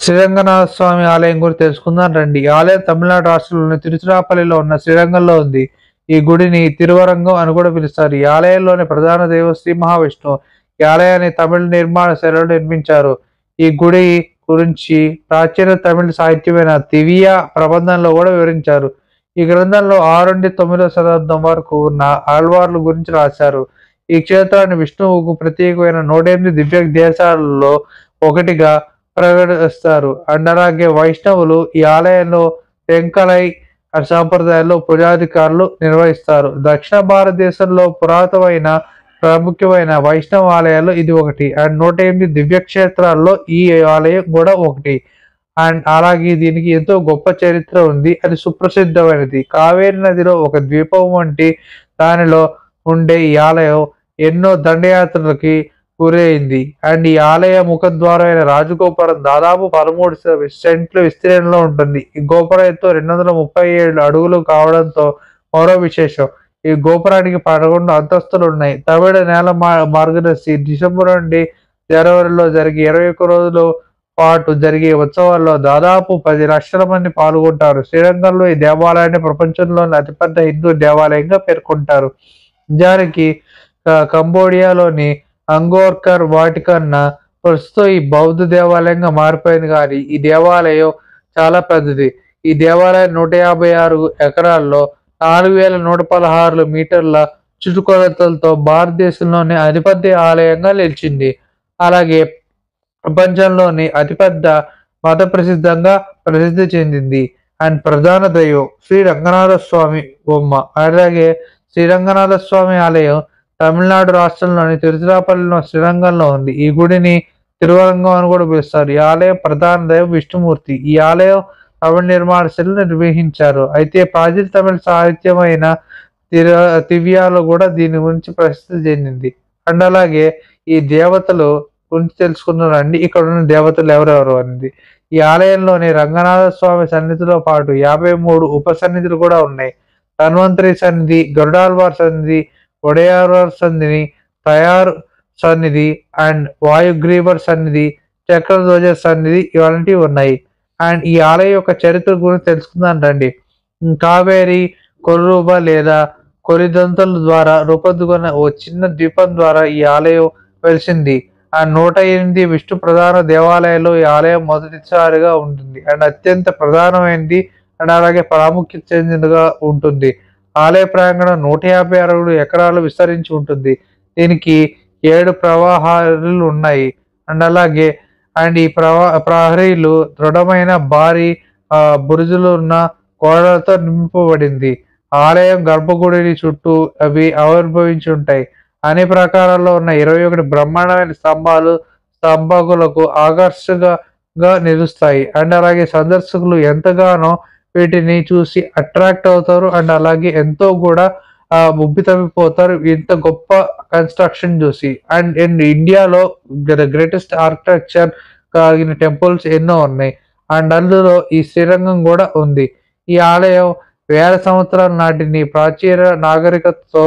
శ్రీరంగనాథ స్వామి ఆలయం గురించి తెలుసుకుందాం రండి. ఈ ఆలయం తమిళనాడు రాష్ట్రంలోని తిరుచిరాపల్లిలో ఉన్న శ్రీరంగంలో ఉంది. ఈ గుడిని తిరువరంగం అని కూడా పిలుస్తారు. ఈ ఆలయంలోని ప్రధాన దైవం శ్రీ మహావిష్ణువు. ఈ ఆలయాన్ని తమిళ నిర్మాణ శైలిలో నిర్మించారు. ఈ గుడి గురించి ప్రాచీన తమిళ సాహిత్యమైన దివ్య ప్రబంధంలో కూడా వివరించారు. ఈ గ్రంథంలో 6 నుండి 9వ శతాబ్దం వరకు ఉన్న ఆళ్వార్ల గురించి రాశారు. ఈ క్షేత్రాన్ని విష్ణువుకు ప్రత్యేకమైన 108 దివ్య దేశాలలో ఒకటిగా ప్రకటిస్తారు. అండ్ అలాగే వైష్ణవులు ఈ ఆలయంలో టెంకలై సంప్రదాయాల్లో పూజాధికారులు నిర్వహిస్తారు. దక్షిణ భారతదేశంలో పురాతనమైన ప్రాముఖ్యమైన వైష్ణవ ఆలయాల్లో ఇది ఒకటి. అండ్ 108 దివ్య క్షేత్రాల్లో ఈ ఆలయం కూడా ఒకటి. అండ్ అలాగే దీనికి ఎంతో గొప్ప చరిత్ర ఉంది. అది సుప్రసిద్ధమైనది. కావేరి నదిలో ఒక ద్వీపం వంటి దానిలో ఉండే ఈ ఆలయం ఎన్నో దండయాత్రలకి గురైంది. అండ్ ఈ ఆలయ ముఖద్వారం అయిన రాజగోపురం దాదాపు 13 సెంట్ల విస్తీర్ణంలో ఉంటుంది. ఈ గోపురం ఎత్తు 237 అడుగులు కావడంతో మరో విశేషం. ఈ గోపురానికి 11 అంతస్తులు ఉన్నాయి. తమిళ నేల మార్గదర్శి డిసెంబర్ నుండి జనవరిలో జరిగే 21 రోజుల పాటు జరిగే ఉత్సవాల్లో దాదాపు 10 లక్షల మంది పాల్గొంటారు. శ్రీరంగంలో ఈ దేవాలయాన్ని ప్రపంచంలోని అతిపెద్ద హిందూ దేవాలయంగా పేర్కొంటారు. నిజానికి కంబోడియాలోని అంగోర్కర్ వాటికన్నా ప్రస్తుతం ఈ బౌద్ధ దేవాలయంగా మారిపోయింది. కానీ ఈ దేవాలయం చాలా పెద్దది. ఈ దేవాలయం 156 ఎకరాల్లో 4116 మీటర్ల చుట్టుకొలతలతో భారతదేశంలోని అతిపెద్ద ఆలయంగా నిలిచింది. అలాగే ప్రపంచంలోని అతిపెద్ద మత ప్రసిద్ధి చెందింది. అండ్ ప్రధాన దైవం శ్రీ రంగనాథ స్వామి బొమ్మ. అలాగే శ్రీరంగనాథ స్వామి ఆలయం తమిళనాడు రాష్ట్రంలోని తిరుచిరాపల్లిలో శ్రీరంగంలో ఉంది. ఈ గుడిని తిరువరంగం అని కూడా పిలుస్తారు. ఈ ఆలయం ప్రధాన దైవం విష్ణుమూర్తి. ఈ ఆలయం తమిళ నిర్మాణ శైలిలో నిర్వహించారు. అయితే ప్రాచీన తమిళ సాహిత్యమైన దివ్యాలో కూడా దీని గురించి ప్రసిద్ధి చెందింది. అండ్ అలాగే ఈ దేవతలు గురించి తెలుసుకున్నారండి. ఇక్కడ ఉన్న దేవతలు ఎవరెవరు అనేది. ఈ ఆలయంలోని రంగనాథ స్వామి సన్నిధితో పాటు 53 ఉప సన్నిధులు కూడా ఉన్నాయి. ధన్వంతరి సన్నిధి, గరుడాల్వార్ సన్నిధి, ఒడయార్ సన్నిధి, తయారు సన్నిధి అండ్ వాయుగ్రీవర్ సన్నిధి, చక్రధ్వజ సన్నిధి ఇలాంటివి ఉన్నాయి. అండ్ ఈ ఆలయం యొక్క చరిత్ర గురించి తెలుసుకుందాం రండి. కావేరి కొర్రూబ లేదా కొరిదంతుల ద్వారా రూపొందుకున్న ఓ చిన్న ద్వీపం ద్వారా ఈ ఆలయం వెలిసింది. అండ్ 108 విష్ణు ప్రధాన దేవాలయాల్లో ఈ ఆలయం మొదటిసారిగా ఉంటుంది. అండ్ అత్యంత ప్రధానమైనది అండ్ అలాగే ప్రాముఖ్యత చెందినదిగా ఉంటుంది. ఆలయ ప్రాంగణం 156 ఎకరాలు విస్తరించి ఉంటుంది. దీనికి 7 ప్రవాహాలు ఉన్నాయి. అండ్ అలాగే ఈ ప్రహరీలు దృఢమైన భారీ బురుజులు ఉన్న గోడలతో నింపబడింది. ఆలయం గర్భగుడిని చుట్టూ అవి ఆవిర్భవించి ఉంటాయి. అన్ని ప్రకారాల్లో ఉన్న 21 బ్రహ్మాండమైన స్తంభాలకు ఆకర్షగా నిలుస్తాయి. అండ్ అలాగే సందర్శకులు ఎంతగానో వీటిని చూసి అట్రాక్ట్ అవుతారు. అండ్ అలాగే ఎంతో కూడా ఉబ్బి తప్పిపోతారు ఇంత గొప్ప కన్స్ట్రక్షన్ చూసి. అండ్ ఇండియాలో గ్రేటెస్ట్ ఆర్కిటెక్చర్ కలిగిన టెంపుల్స్ ఎన్నో ఉన్నాయి. అండ్ అందులో ఈ శ్రీరంగం కూడా ఉంది. ఈ ఆలయం వేల సంవత్సరాల నాటిని ప్రాచీన నాగరికతతో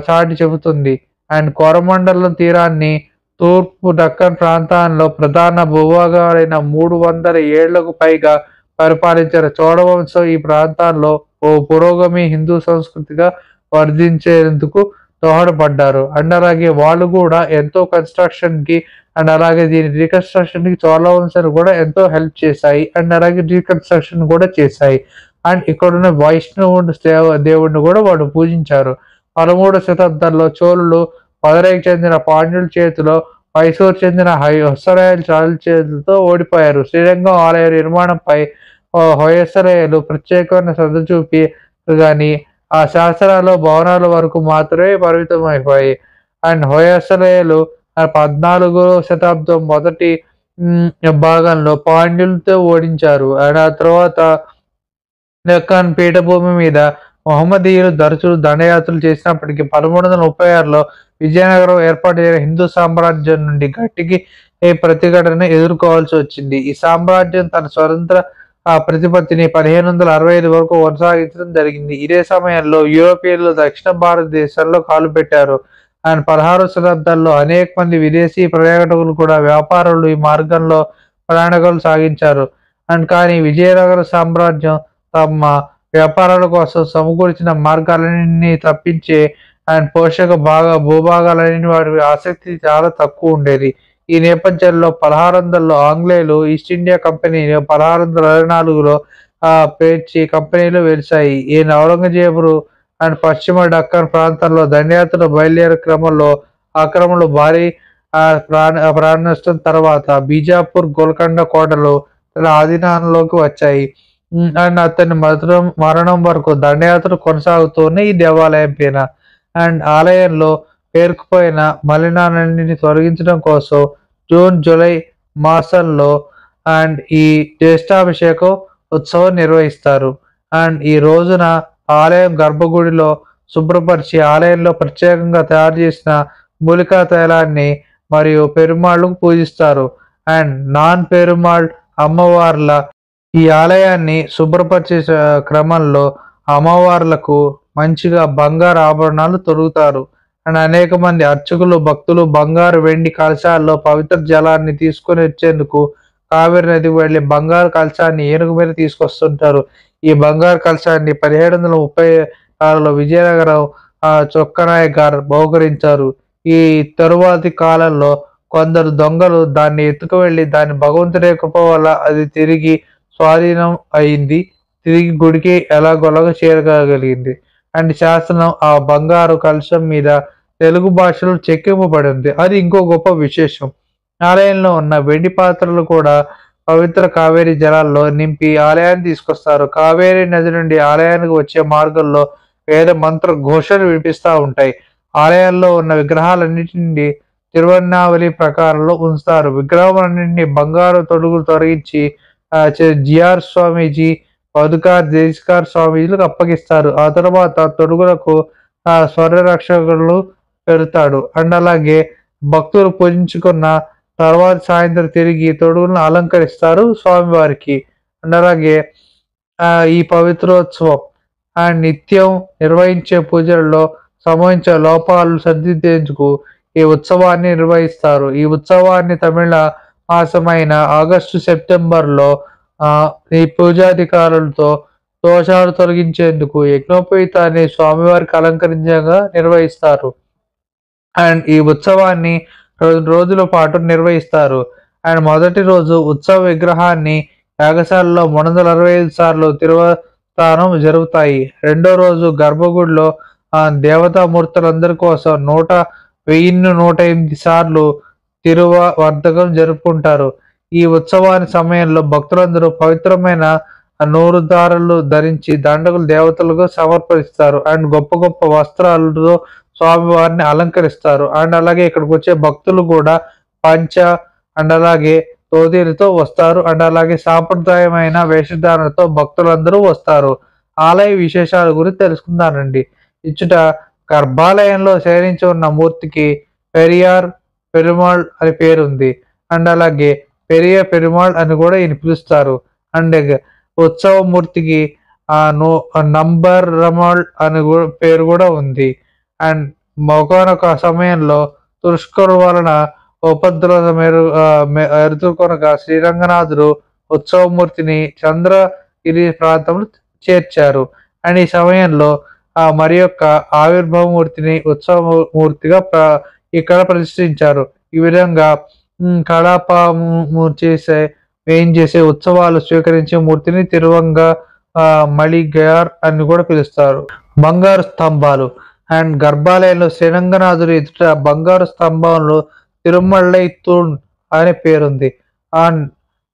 చాటి చెబుతుంది. అండ్ కోరమండలం తీరాన్ని తూర్పు దక్కన్ ప్రాంతాల్లో ప్రధాన భూభాగాలైన 300 ఏళ్లకు పైగా పరిపాలించిన చోళవంశం ఈ ప్రాంతాల్లో ఓ పురోగమి హిందూ సంస్కృతిగా వర్ధించేందుకు దోహదపడ్డారు. అండ్ అలాగే వాళ్ళు కూడా ఎంతో కన్స్ట్రక్షన్ కి అండ్ అలాగే దీని రీకన్స్ట్రక్షన్ కి చోళవంశాలు కూడా ఎంతో హెల్ప్ చేశాయి. అండ్ అలాగే రీకన్స్ట్రక్షన్ కూడా చేశాయి. అండ్ ఇక్కడున్న వైష్ణవుడు దేవుడిని కూడా వాళ్ళు పూజించారు. 13వ శతాబ్దంలో చోళులు మదురైకి చెందిన పాండ్యుల చేతిలో, మైసూరు చెందిన హొయసరాయల చేతులతో ఓడిపోయారు. శ్రీరంగం ఆలయ నిర్మాణంపై హొయసరాయలు ప్రత్యేకమైన శ్రద్ధ చూపి కానీ ఆ శాస్త్రాల్లో భవనాల వరకు మాత్రమే పరిమితం అయిపోయాయి. అండ్ హొయసరాయలు 14వ శతాబ్దం మొదటి భాగంలో పాండ్యులతో ఓడించారు. అండ్ ఆ తర్వాత డెక్కన్ పీఠభూమి మీద మహమ్మదీయులు తరచుగా దండయాత్రలు చేసినప్పటికీ 1336లో విజయనగరం ఏర్పాటు చేసిన హిందూ సామ్రాజ్యం నుండి గట్టికి ప్రతిఘటన ఎదుర్కోవాల్సి వచ్చింది. ఈ సామ్రాజ్యం తన స్వతంత్ర ప్రతిపత్తిని 1565 వరకు కొనసాగించడం జరిగింది. ఇదే సమయంలో యూరోపియన్లు దక్షిణ భారతదేశంలో కాలుపెట్టారు. అండ్ 16వ శతాబ్దంలో అనేక మంది విదేశీ పర్యాటకులు కూడా వ్యాపారులు ఈ మార్గంలో ప్రయాణాలు సాగించారు. అండ్ కానీ విజయనగర సామ్రాజ్యం తమ వ్యాపారాల కోసం సమకూర్చిన మార్గాలన్నింటినీ తప్పించే అండ్ పోషక భూభాగాలన్నింటి వారి ఆసక్తి చాలా తక్కువ ఉండేది. ఈ నేపథ్యంలో 1600లో ఆంగ్లేయులు ఈస్ట్ ఇండియా కంపెనీని 1624లో పేర్చి కంపెనీలు వెలిశాయి. ఈయన ఔరంగజేబులు అండ్ పశ్చిమ డక్కన్ ప్రాంతంలో దండయాత్రలు బయలుదేరే క్రమంలో ఆక్రమణలు భారీ ప్రాణ నష్టం తర్వాత బీజాపూర్, గోల్కొండ కోటలు తన ఆధీనంలోకి వచ్చాయి. అండ్ అతని మరణం వరకు దండయాత్ర కొనసాగుతూనే ఈ దేవాలయం పైన అండ్ ఆలయంలో పేరుకుపోయిన మలినాలన్నింటినీ తొలగించడం కోసం జూన్, జూలై మాసంలో అండ్ ఈ జ్యేష్ఠాభిషేకం ఉత్సవం నిర్వహిస్తారు. అండ్ ఈ రోజున ఆలయం గర్భగుడిలో శుభ్రపరిచి ఆలయంలో ప్రత్యేకంగా తయారు చేసిన మూలికా తైలాన్ని మరియు పెరుమాళ్ళకు పూజిస్తారు. అండ్ నాన్ పెరుమాళ్ అమ్మవార్ల ఈ ఆలయాన్ని శుభ్రపరిచే క్రమంలో అమ్మవార్లకు మంచిగా బంగారు ఆభరణాలు తొడుగుతారు. అండ్ అనేక మంది అర్చకులు, భక్తులు బంగారు, వెండి కలశాల్లో పవిత్ర జలాన్ని తీసుకొని వచ్చేందుకు కావేరి నదికి వెళ్లి బంగారు కలశాన్ని ఏనుగు మీద తీసుకొస్తుంటారు. ఈ బంగారు కలశాన్ని 1736లో విజయనగరం చొక్కనాయక్ గారు బహుకరించారు. ఈ తరువాతి కాలంలో కొందరు దొంగలు దాన్ని ఎత్తుకు వెళ్లి దాన్ని భగవంతుడి కృప వల్ల అది తిరిగి స్వాధీనం అయింది. తిరిగి గుడికి ఎలాగోలాగా చేరగలిగింది. అండ్ శాసనం ఆ బంగారు కలశం మీద తెలుగు భాషలో చెక్కింపబడింది. అది ఇంకో గొప్ప విశేషం. ఆలయంలో ఉన్న వెండి పాత్రలు కూడా పవిత్ర కావేరీ జలాల్లో నింపి ఆలయాన్ని తీసుకొస్తారు. కావేరీ నది నుండి ఆలయానికి వచ్చే మార్గంలో వేద మంత్ర ఘోషలు వినిపిస్తూ ఉంటాయి. ఆలయాల్లో ఉన్న విగ్రహాలన్నింటినీ తిరువన్నావళి ప్రకారంలో ఉంచుతారు. విగ్రహాలన్నింటినీ బంగారు తొడుగులు తొలగించి జిఆర్ స్వామీజీ, పదుకార్ దేశికార్ స్వామీజీలకు అప్పగిస్తారు. ఆ తర్వాత తొడుగులకు స్వర్ణ రక్షకులు పెడతాడు. అండ్ అలాగే భక్తులు పూజించుకున్న తర్వాత సాయంత్రం తిరిగి తొడుగులను అలంకరిస్తారు స్వామివారికి. అండ్ అలాగే ఈ పవిత్రోత్సవం అండ్ నిత్యం నిర్వహించే పూజల్లో సంభవించే లోపాలు సరిదిద్దేందుకు ఈ ఉత్సవాన్ని నిర్వహిస్తారు. ఈ ఉత్సవాన్ని తమిళ మాసమైన ఆగస్టు, సెప్టెంబర్లో ఈ పూజాధికారులతో దోషాలు తొలగించేందుకు యజ్ఞోపవీతాన్ని స్వామివారికి అలంకరించగా నిర్వహిస్తారు. అండ్ ఈ ఉత్సవాన్ని 2 రోజుల పాటు నిర్వహిస్తారు. అండ్ మొదటి రోజు ఉత్సవ విగ్రహాన్ని యాగశాలలో 365 సార్లు తిరువస్థానం జరుగుతాయి. రెండో రోజు గర్భగుడిలో దేవతామూర్తులందరి కోసం 1108 సార్లు తిరువర్ధకం జరుపుకుంటారు. ఈ ఉత్సవాన్ని సమయంలో భక్తులందరూ పవిత్రమైన నూరుదారులు ధరించి దండకులు దేవతలకు సమర్పిస్తారు. అండ్ గొప్ప గొప్ప వస్త్రాలతో స్వామివారిని అలంకరిస్తారు. అండ్ అలాగే ఇక్కడికి వచ్చే భక్తులు కూడా పంచ అండ్ అలాగే తోతీలతో వస్తారు. అండ్ అలాగే సాంప్రదాయమైన వేషధారణతో భక్తులందరూ వస్తారు. ఆలయ విశేషాల గురించి తెలుసుకుందానండి. ఇచ్చుట గర్భాలయంలో శయనించి ఉన్న మూర్తికి పెరియార్ పెరుమాళ్ అని పేరుంది. అండ్ అలాగే పెరియ పెరుమాళ్ అని కూడా ఈయన పిలుస్తారు. అండ్ ఉత్సవ మూర్తికి నంబర్ రమాళ్ అని పేరు కూడా ఉంది. అండ్ ఒకనొక సమయంలో తుష్కరు వలన ఉపద్రవం ఎదుర్కొనగా శ్రీరంగనాథుడు ఉత్సవమూర్తిని చంద్రగిరి ప్రాంతంలో చేర్చారు. అండ్ ఈ సమయంలో మరి యొక్క ఆవిర్భావమూర్తిని ఉత్సవమూర్తిగా ఇక్కడ ప్రతిష్ఠించారు. ఈ విధంగా కళాపము చేసే ఉత్సవాలు స్వీకరించే మూర్తిని తిరువంగ మళిగయార్ అని కూడా పిలుస్తారు. బంగారు స్తంభాలు అండ్ గర్భాలయంలో శ్రీరంగనాథుడు ఎదుట బంగారు స్తంభంలో తిరుమలై తూణ్ అనే పేరుంది. ఆ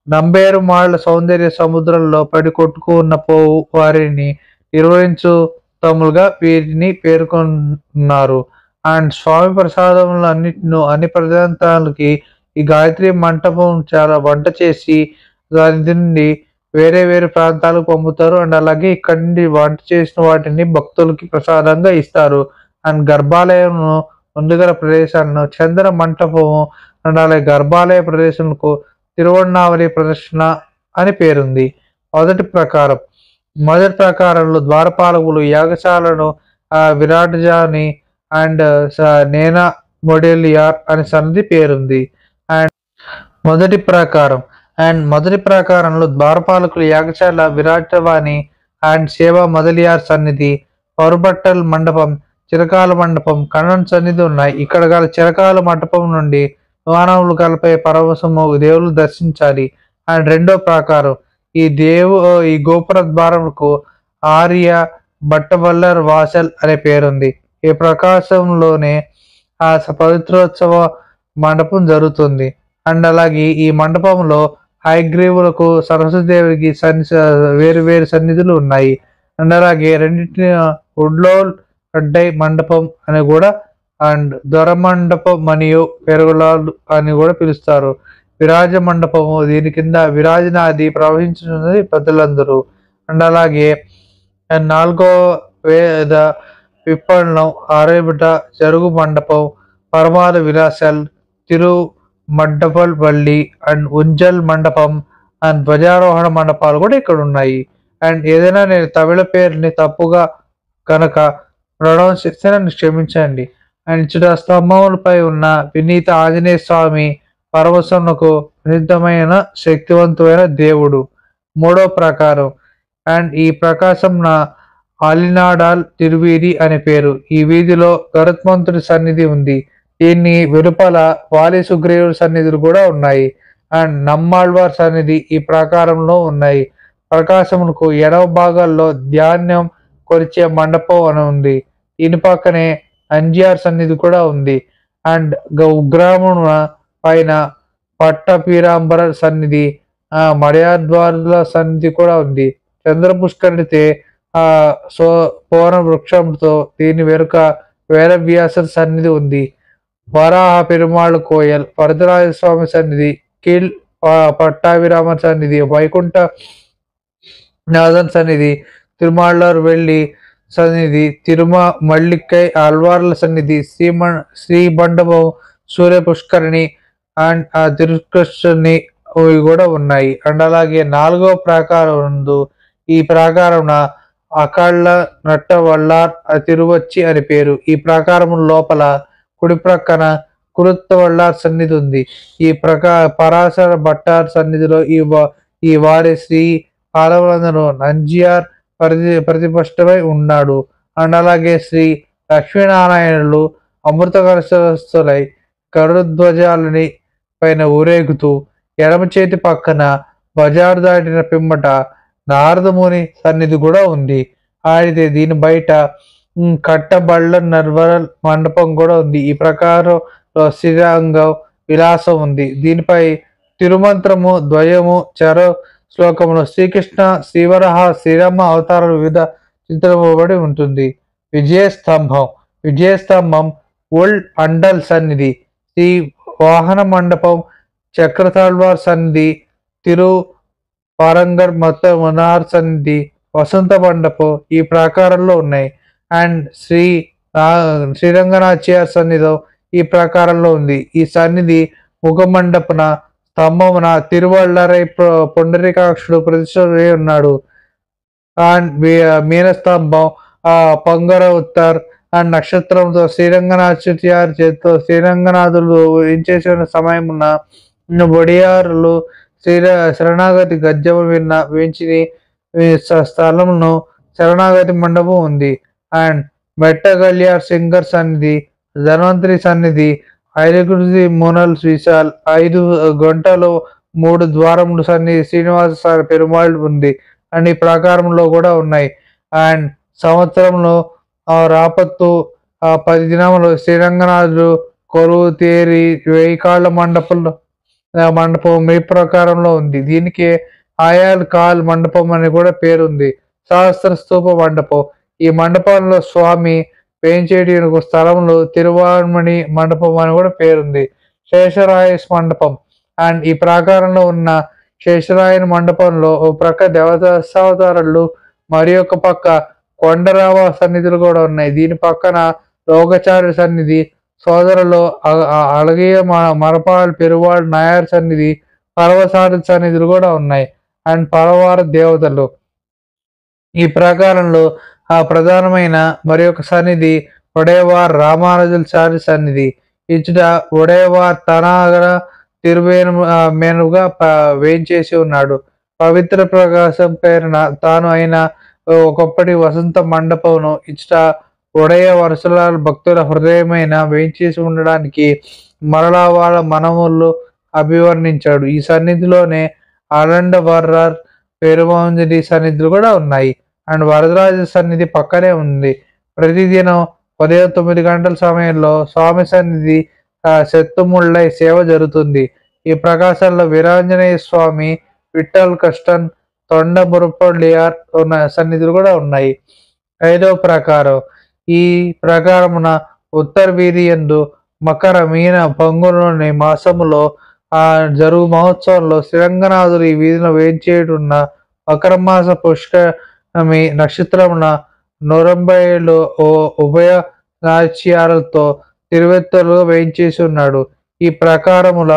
నంబేరుమాళ్ల సౌందర్య సముద్రంలో పడి కొట్టుకున్న పోవు వారిని నిర్వహించుతములుగా వీరిని పేర్కొన్నారు. అండ్ స్వామి ప్రసాదములు అన్ని ప్రాంతాలకి ఈ గాయత్రి మంటపం చాలా వంట చేసి దాని నుండి వేరే వేరే ప్రాంతాలకు పంపుతారు. అండ్ అలాగే ఇక్కడ నుండి వంట చేసిన వాటిని భక్తులకి ప్రసాదంగా ఇస్తారు. అండ్ గర్భాలయం ముందుగల ప్రదేశాలను చంద్ర మంటపము అండ్ అలాగే గర్భాలయ ప్రదేశాలకు తిరువన్నావళి ప్రదర్శన అని పేరుంది. మొదటి ప్రకారంలో ద్వారపాలకులు యాగశాలను విరాటజాని అండ్ నేనా మొడెలియార్ అనే సన్నిధి పేరుంది. అండ్ మొదటి ప్రాకారం అండ్ మొదటి ప్రాకారంలో ద్వారపాలకులు యాగశాల విరాజవాణి అండ్ సేవా మొదలియార్ సన్నిధి, పరుబట్టల్ మండపం, చిరకాల మండపం, కണ്ണన్ సన్నిధి ఉన్నాయి. ఇక్కడ గల చిరకాల మండపం నుండి విమానములు కలపై పరవశము దేవుళ్ళు దర్శించాలి. అండ్ రెండో ప్రాకారం ఈ గోపుర ద్వారములకు ఆర్య బట్టబల్లర్ వాసల్ అనే పేరుంది. ఈ ప్రకాశంలోనే ఆ పవిత్రోత్సవ మండపం జరుగుతుంది. అండ్ అలాగే ఈ మండపంలో హయగ్రీవులకు సరస్వతీదేవికి వేరు వేరు సన్నిధులు ఉన్నాయి. అండ్ అలాగే రెండింటిని ఉడ్లోల్ కడ్డై మండపం అని కూడా అండ్ దొర మండపం మరియు పెరుగులాల్ అని కూడా పిలుస్తారు. విరాజ మండపము దీని కింద విరాజనాది ప్రవహించున్నది పెద్దలందరూ. అండ్ అలాగే నాలుగో వేద పిప్పళ్ళం ఆరేబిట జరుగు మండపం, పరమాల విలాసల్, తిరు మడ్డపల్ వల్లి అండ్ ఉంజల్ మండపం అండ్ ధ్వజారోహణ మండపాలు కూడా ఇక్కడ ఉన్నాయి. అండ్ ఏదైనా నేను తమిళ పేరుని తప్పుగా కనుక ప్రొనౌన్స్ చేస్తే నన్ను క్షమించండి. అండ్ ఇచ్చిన స్తంభములపై ఉన్న వినీత ఆంజనేయ స్వామి పరమశమునకు ప్రసిద్ధమైన శక్తివంతమైన దేవుడు. మూడో ప్రకారం అండ్ ఈ ప్రకాశంన ఆలినాడాల్ తిరువీధి అనే పేరు. ఈ వీధిలో గరుత్మంతుడి సన్నిధి ఉంది. దీన్ని వెలుపల వాలి సుగ్రీవుడి సన్నిధులు కూడా ఉన్నాయి. అండ్ నమ్మాళ్వార్ సన్నిధి ఈ ప్రాకారంలో ఉన్నాయి. ప్రకాశమునకు ఎడవ భాగాల్లో ధాన్యం కొరిచే మండపం అని ఉంది. దీని పక్కనే అంజియార్ సన్నిధి కూడా ఉంది. అండ్ ఉగ్రామున పైన పట్టపీరాంబర సన్నిధి, మడయాద్వారుల సన్నిధి కూడా ఉంది. చంద్ర పుష్కరిణితే పోన వృక్షంతో దీని వెనుక వేదవ్యాస సన్నిధి ఉంది. వరాహ పెరుమాళ్ కోయల్, వరదరాజస్వామి సన్నిధి, కీల్ పట్టాభిరామ సన్నిధి, వైకుంఠ నాథన్ సన్నిధి, తిరుమళ్ళర్ వెళ్లి సన్నిధి, మల్లికై ఆళ్వార్ల సన్నిధి, శ్రీబండభం, సూర్య పుష్కరిణి అండ్ తిరుకృష్ణి కూడా ఉన్నాయి. అండ్ అలాగే నాలుగో ప్రాకారం ఈ ప్రాకారం అకాళ్ళ నట్ట వల్లార్ తిరువచ్చి అని పేరు. ఈ ప్రాకారం లోపల కుడి ప్రక్కన కురుత్త వల్లార్ సన్నిధి ఉంది. ఈ పరాశర భట్టార్ సన్నిధిలో ఈ వారి శ్రీ పాదవందను నంజియార్ ప్రతిపష్టమై ఉన్నాడు. అండ్ అలాగే శ్రీ లక్ష్మీనారాయణులు అమృత కలశస్థులై గరుధ్వజాలని పైన ఊరేగుతూ ఎడమ చేతి పక్కన బజారు దాటిన పిమ్మట నారదముని సన్నిధి కూడా ఉంది. అయితే దీని బయట కట్టబళ్ళ నర్వరల్ మండపం కూడా ఉంది. ఈ ప్రకారంలో శ్రీరంగం విలాసం ఉంది. దీనిపై తిరుమంత్రము, ద్వయము, చర శ్లోకములు, శ్రీకృష్ణ, శ్రీవరహ, శ్రీరామ అవతారాలు వివిధ చిత్రపబడి ఉంటుంది. విజయస్తంభం ఉల్ అండల్ సన్నిధి, శ్రీ వాహన మండపం, చక్రతాళ్వార్ సన్నిధి, తిరు పారంగర్ మనార్ సన్నిధి, వసంత మండపం ఈ ప్రాకారంలో ఉన్నాయి. అండ్ శ్రీరంగనాచార్య సన్నిధి ఈ ప్రాకారంలో ఉంది. ఈ సన్నిధి ముఖమండపన స్తంభమున తిరువళ్ళరై పుండరీకాక్షుడు ప్రతిష్ఠుడై ఉన్నాడు. అండ్ మీనస్తంభం పంగర ఉత్తర్ అండ్ నక్షత్రంతో శ్రీరంగనాచార్య చేతితో శ్రీరంగనాథులు చేసిన సమయమున ఒడియారులు శరణాగతి గద్యము వేయించి స్థలమును శరణాగతి మండపం ఉంది. అండ్ మెట్టగల్యార్ సింగర్ సన్నిధి, ధన్వంతరి సన్నిధి, ఐదుగురి మునల్ విశాల్, 5 గంటలు 3 ద్వారములు సన్నిధి, శ్రీనివాస పెరుమాళ్ ఉంది. అండ్ ఈ ప్రాకారంలో కూడా ఉన్నాయి. అండ్ సంవత్సరంలో రాపత్తు 10 దినములు శ్రీరంగనాథుడు కొలువు తేరి 1000 కాళ్ళ మండపం ఈ ప్రకారంలో ఉంది. దీనికి ఆయాల్ కాల్ మండపం అని కూడా పేరుంది. సహస్ర స్తూప మండపం ఈ మండపంలో స్వామి వేంచేటి స్థలంలో తిరువాణ్మణి మండపం అని కూడా పేరుంది. శేషరాయస్ మండపం అండ్ ఈ ప్రాకారంలో ఉన్న శేషరాయన్ మండపంలో ఒక ప్రక్క దేవతావతారాలు మరి ఒక పక్క కొండరావ సన్నిధులు కూడా ఉన్నాయి. దీని పక్కన రోగచార్య సన్నిధి, సోదరులో అలగియ మరపాల్ పెరువాళ్ నాయర్ సన్నిధి, పర్వసార సన్నిధులు కూడా ఉన్నాయి. అండ్ పరవార దేవతలు ఈ ప్రాకారంలో ప్రధానమైన మరి ఒక సన్నిధి ఒడేవార్ రామానుజుల చారి సన్నిధి. ఇచ్చట ఒడేవార్ తనాగర మేనుగా వేంచేసి ఉన్నాడు. పవిత్ర ప్రకాశం పేరున తాను అయిన ఒకప్పటి వసంత మండపమును ఇచ్చట ఉడయ వరుసల భక్తుల హృదయమైన వేంచేసి ఉండడానికి మరలా వాళ్ళ మనములు అభివర్ణించాడు. ఈ సన్నిధిలోనే అలండ వర్రర్ పెరుమాంజలి సన్నిధులు కూడా ఉన్నాయి. అండ్ వరదరాజ సన్నిధి పక్కనే ఉంది. ప్రతిదినం ఉదయం 9 గంటల సమయంలో స్వామి సన్నిధి సెత్తుముళ్ళై సేవ జరుగుతుంది. ఈ ప్రకాశంలో వీరాంజనేయ స్వామి, విఠల్ కృష్ణన్, తొండ మురుపల్లియార్ ఉన్న సన్నిధులు కూడా ఉన్నాయి. 5వ ప్రకారం. ఈ ప్రకారమున ఉత్తర వీధి యందు మకర మీన పంగులోని మాసములో జరుగు మహోత్సవంలో శ్రీరంగనాథుడు ఈ వీధిలో వేంచేయుడున్న మకర మాస పుష్కమి నక్షత్రమున నొరంబైలో ఉభయ నాచ్యాలతో తిరువెత్తలుగా వేయించేసి ఉన్నాడు. ఈ ప్రకారముల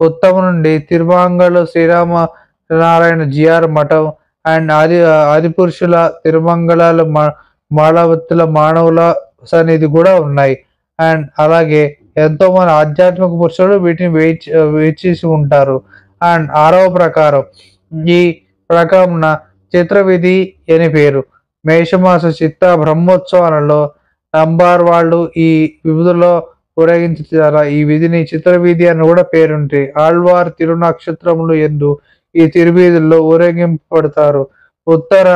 ఉత్తమ నుండి తిరుమంగళ శ్రీరామ నారాయణ జిఆర్ మఠం అండ్ ఆదిపురుషుల తిరుమంగళాల మాళవత్తుల మానవుల సన్నిధి కూడా ఉన్నాయి. అండ్ అలాగే ఎంతో మంది ఆధ్యాత్మిక పురుషులు వీటిని వేచేసి ఉంటారు. అండ్ 6వ ప్రకారం. ఈ ప్రకారమున చిత్రవిధి అని పేరు. మేషమాస చిత్త బ్రహ్మోత్సవాలలో నంబార్ వాళ్ళు ఈ విధుల్లో ఊరేగించారా. ఈ విధిని చిత్రవీధి అని కూడా పేరుంటాయి. ఆళ్వార్ తిరునక్షత్రములు ఎందు ఈ తిరువీధుల్లో ఊరేగింపబడతారు. ఉత్తర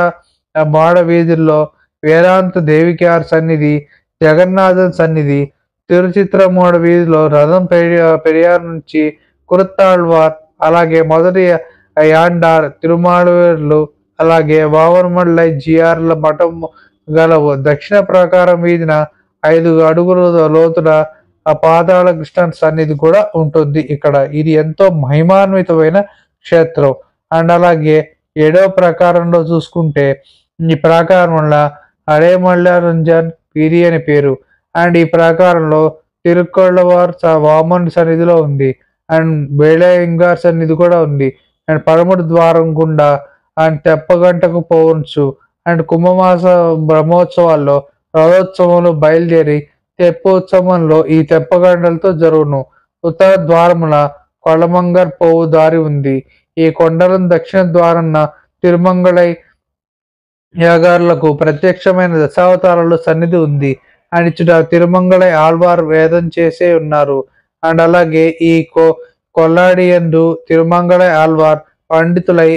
మాడ వీధుల్లో వేదాంత దేవికార్ సన్నిధి, జగన్నాథన్ సన్నిధి, తిరుచిత్రమూడ వీధిలో రథం పెరియార్ నుంచి కురుత్తాళ్వార్, అలాగే మొదటి యాండార్ తిరుమాళవేర్లు, అలాగే వావర్మల్లై జిఆర్ల మఠం గలవు. దక్షిణ ప్రకారం వీధిన 5 అడుగుల లోతుల పాతాళ కృష్ణ సన్నిధి కూడా ఉంటుంది ఇక్కడ. ఇది ఎంతో మహిమాన్వితమైన క్షేత్రం. అండ్ అలాగే 7వ ప్రకారంలో చూసుకుంటే ఈ ప్రకారంలో అరేమల్లారంజన్ పీరి అని పేరు. అండ్ ఈ ప్రకారంలో తిరుక్కొళ్ళవార్ వామన్ సన్నిధిలో ఉంది. అండ్ బేళయింగార్ సన్నిధి కూడా ఉంది. అండ్ 13 ద్వారం గుండా అండ్ తెప్పగంటకు పోవచ్చు. అండ్ కుంభమాస బ్రహ్మోత్సవాల్లో రథోత్సవంలో బయలుదేరి తెప్పోత్సవంలో ఈ తెప్పగంటలతో జరుగును. ఉత్తర ద్వారమున కొలమంగర్ పోవు దారి ఉంది. ఈ కొండలను దక్షిణ ద్వారాన తిరుమంగళై యాగారులకు ప్రత్యక్షమైన దశావతారాలు సన్నిధి ఉంది. అండ్ ఇచ్చుట తిరుమంగళై ఆళ్వార్ వేదం చేసే ఉన్నారు. అండ్ అలాగే ఈ కొల్లాడియందు తిరుమంగళై ఆళ్వార్ పండితులై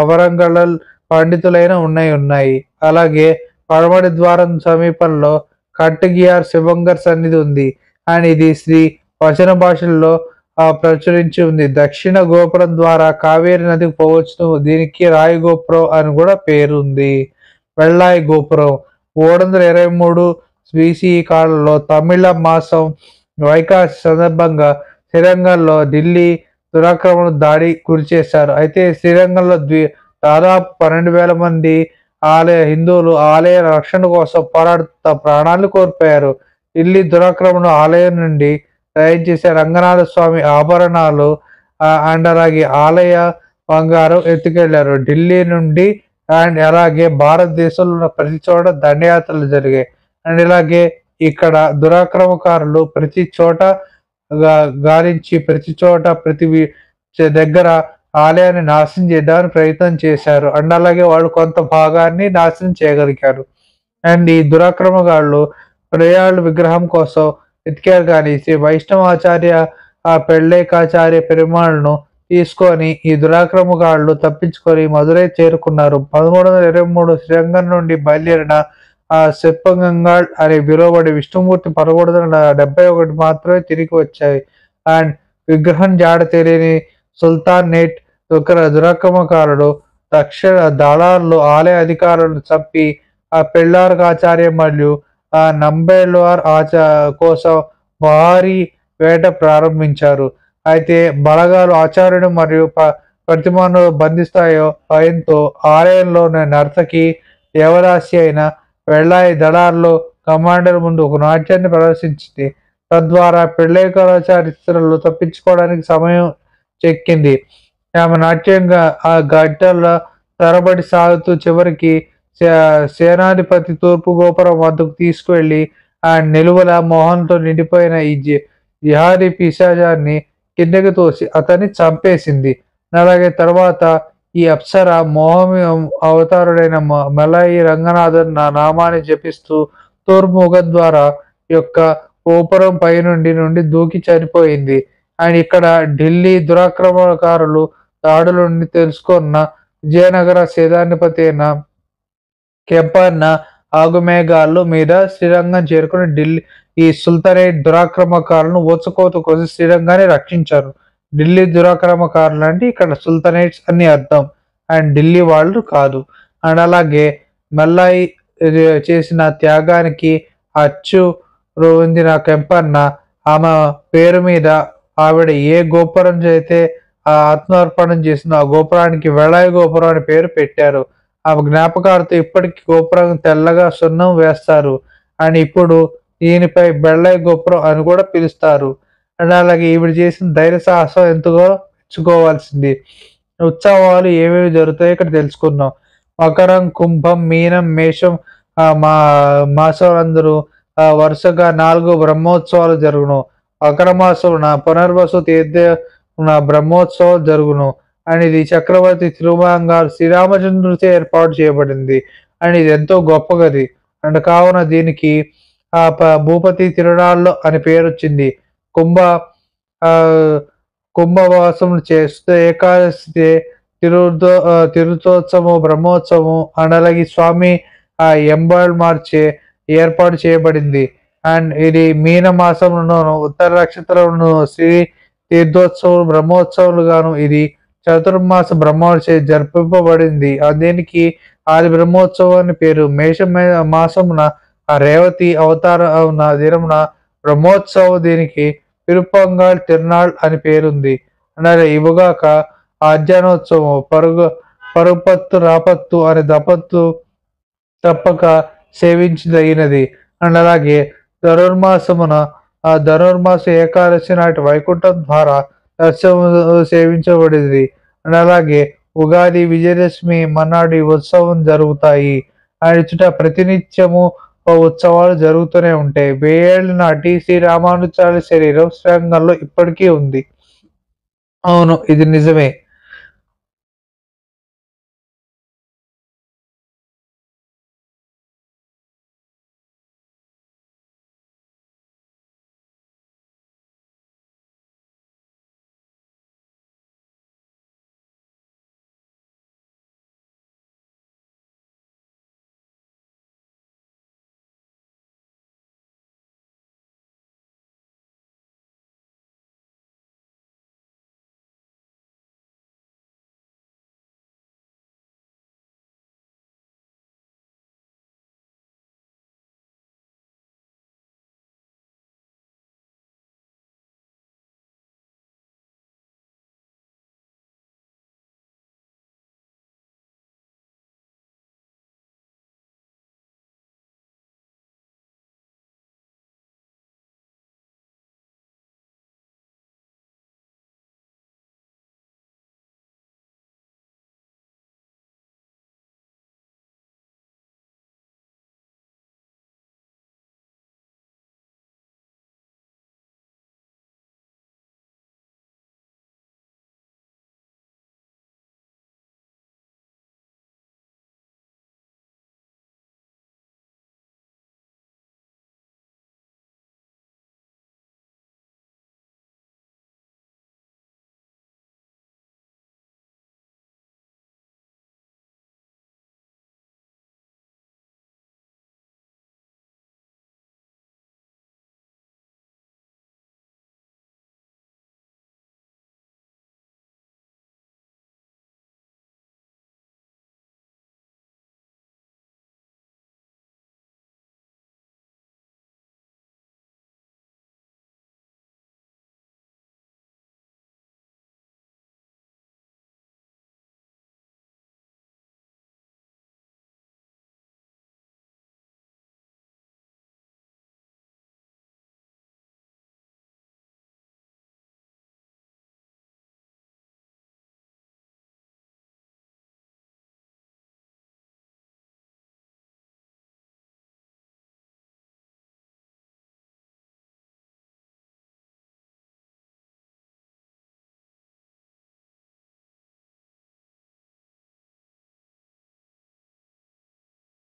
అవరంగళల్ పండితులైన ఉన్నాయి. అలాగే పడమటి ద్వారం సమీపంలో కట్టగియార్ శివంగర్ సన్నిధి ఉంది. అండ్ ఇది శ్రీ వచన భాషల్లో ప్రచురించి ఉంది. దక్షిణ గోపురం ద్వారా కావేరి నదికి పోవచ్చు. దీనికి రాయి గోపురం అని కూడా పేరు ఉంది. వెల్లాయి గోపురం 323 BCE కాలంలో తమిళ మాసం వైకాసి సందర్భంగా శ్రీరంగంలో ఢిల్లీ దురాక్రమణ దాడి గురిచేశారు. అయితే శ్రీరంగంలో దాదాపు 12,000 మంది హిందువులు ఆలయ రక్షణ కోసం పోరాడుతూ ప్రాణాలు కోల్పోయారు. ఢిల్లీ దురాక్రమణ ఆలయం నుండి దయచేసే రంగనాథ స్వామి ఆభరణాలు అండ్ అలాగే ఆలయ బంగారం ఎత్తుకెళ్లారు ఢిల్లీ నుండి. అండ్ అలాగే భారతదేశంలో ఉన్న ప్రతి చోట దండయాత్రలు జరిగాయి. అండ్ ఇలాగే ఇక్కడ దురాక్రమకారులు ప్రతి చోట గాలించి ప్రతి చోట ప్రతి దగ్గర ఆలయాన్ని నాశనం చేయడానికి ప్రయత్నం చేశారు. అండ్ అలాగే వాళ్ళు కొంత భాగాన్ని నాశనం చేయగలిగారు. అండ్ ఈ దురాక్రమకారులు ప్రయాళ విగ్రహం కోసం వెతికారు. కానీ శ్రీ వైష్ణవాచార్య పెళ్ళేకాచార్య పెరుమాళ్ను తీసుకొని ఈ దురాక్రమకారులు తప్పించుకొని మదురై చేరుకున్నారు. 1323 శ్రీరంగం నుండి బయలుదేరిన సెప్పగంగాళ్ అని పిలువబడి విష్ణుమూర్తి 1171 మాత్రమే తిరిగి వచ్చాయి. అండ్ విగ్రహం జాడ తెలియని సుల్తానేట్ దురాక్రమకారుడు దక్షిణ దళార్లు ఆలయ అధికారులను చంపి పెళ్ళార్ ఆచార్య మరియు నంబేల్వార్ కోసం భారీ వేట ప్రారంభించారు. అయితే బలగాలు ఆచార్యుడు మరియు ప్రతిమను బంధిస్తాయో భయంతో ఆలయంలోని నర్తకి దేవదాసి అయిన వెల్లాయి దళార్లో కమాండర్ ముందు ఒక నాట్యాన్ని ప్రదర్శించింది. తద్వారా పెళ్ళేకరాచార్యులు తప్పించుకోవడానికి సమయం చెక్కింది. ఆమె నాట్యంగా ఆ గడ్డల తరబడి సాగుతూ చివరికి సేనాధిపతి తూర్పు గోపురం వద్దకు తీసుకువెళ్ళి ఆ నిలువల మోహంతో నిండిపోయిన ఈ జిహాదీ పిశాచాన్ని కిందకి తోసి అతన్ని చంపేసింది. అలాగే తర్వాత ఈ అప్సర మోహమి అవతారుడైన మలయి రంగనాథన్ నా నామాన్ని జపిస్తూ తూర్పు ద్వారా యొక్క గోపురం నుండి దూకి చనిపోయింది. అండ్ ఇక్కడ ఢిల్లీ దురాక్రమణకారులు దాడుల నుండి తెలుసుకున్న విజయనగర సేనాధిపతి అయిన కెంపన్న ఆగుమేఘాలు మీద శ్రీరంగం చేరుకుని ఢిల్లీ ఈ సుల్తానేట్ దురాక్రమకారులను ఊచకోత కోసి శ్రీరంగాన్ని రక్షించారు. ఢిల్లీ దురాక్రమకారులు అంటే ఇక్కడ సుల్తానేట్స్ అని అర్థం, అండ్ ఢిల్లీ వాళ్ళు కాదు. అండ్ అలాగే మల్లాయి చేసిన త్యాగానికి అచ్చు పొందిన కెంపన్న ఆమె పేరు మీద ఆవిడ ఏ గోపురం అయితే ఆత్మార్పణం చేసిందో ఆ గోపురానికి వెళాయి గోపురం అని పేరు పెట్టారు. ఆ జ్ఞాపకాలతో ఇప్పటికీ గోపురం తెల్లగా సున్నం వేస్తారు. అండ్ ఇప్పుడు దీనిపై బెళ్ళాయి గోపురం అని కూడా పిలుస్తారు. అండ్ అలాగే ఈవిడ చేసిన ధైర్య సాహసం ఎంతగా మెచ్చుకోవాల్సింది. ఉత్సవాలు ఏమేమి జరుగుతాయో ఇక్కడ తెలుసుకుందాం. మకరం, కుంభం, మీనం, మేషం మాసాలందరూ వరుసగా 4 బ్రహ్మోత్సవాలు జరుగును. మకర మాసమున పునర్వసు తీర్థ బ్రహ్మోత్సవం జరుగును. అండ్ ఇది చక్రవర్తి తిరుమలంగారు శ్రీరామచంద్రుడితో ఏర్పాటు చేయబడింది. అండ్ ఇది ఎంతో గొప్ప గది. అండ్ కావున దీనికి భూపతి తిరునాళ్ళు అని పేరు వచ్చింది. కుంభవాసం చేస్తే ఏకాదశి తిరుతోత్సవం బ్రహ్మోత్సవం అండ్ అలాగే స్వామి ఎంబాల్ మార్చే ఏర్పాటు చేయబడింది. అండ్ ఇది మీన మాసంలోను ఉత్తర నక్షత్రంలో శ్రీ తీర్థోత్సవం బ్రహ్మోత్సవాలు గాను ఇది చతుర్మాస బ్రహ్మోత్సవం జరిపింపబడింది. దీనికి ఆది బ్రహ్మోత్సవం అని పేరు. మేష మాసమున రేవతి అవతార దినమున బ్రహ్మోత్సవం దీనికి తిరుపంగాల్ తిరునాళ్ అని పేరుంది. అలాగే ఇవుగాక ఆధ్యానోత్సవం పరుపత్తు రాపత్తు అనే దపత్తు తప్పక సేవించదగినది. అండ్ అలాగే ధనుర్మాసమున ధనుర్మాస ఏకాదశి నాటి వైకుంఠం ద్వారా దర్శనం సేవించబడింది. అండ్ అలాగే ఉగాది విజయదశమి మన్నాడు ఉత్సవం జరుగుతాయి. అండ్ ప్రతినిత్యము ఉత్సవాలు జరుగుతూనే ఉంటాయి. 1000 ఏళ్ల నాటి శ్రీ రామానుజాచార్య శరీరం శ్రీరంగంలో ఇప్పటికీ ఉంది. అవును, ఇది నిజమే.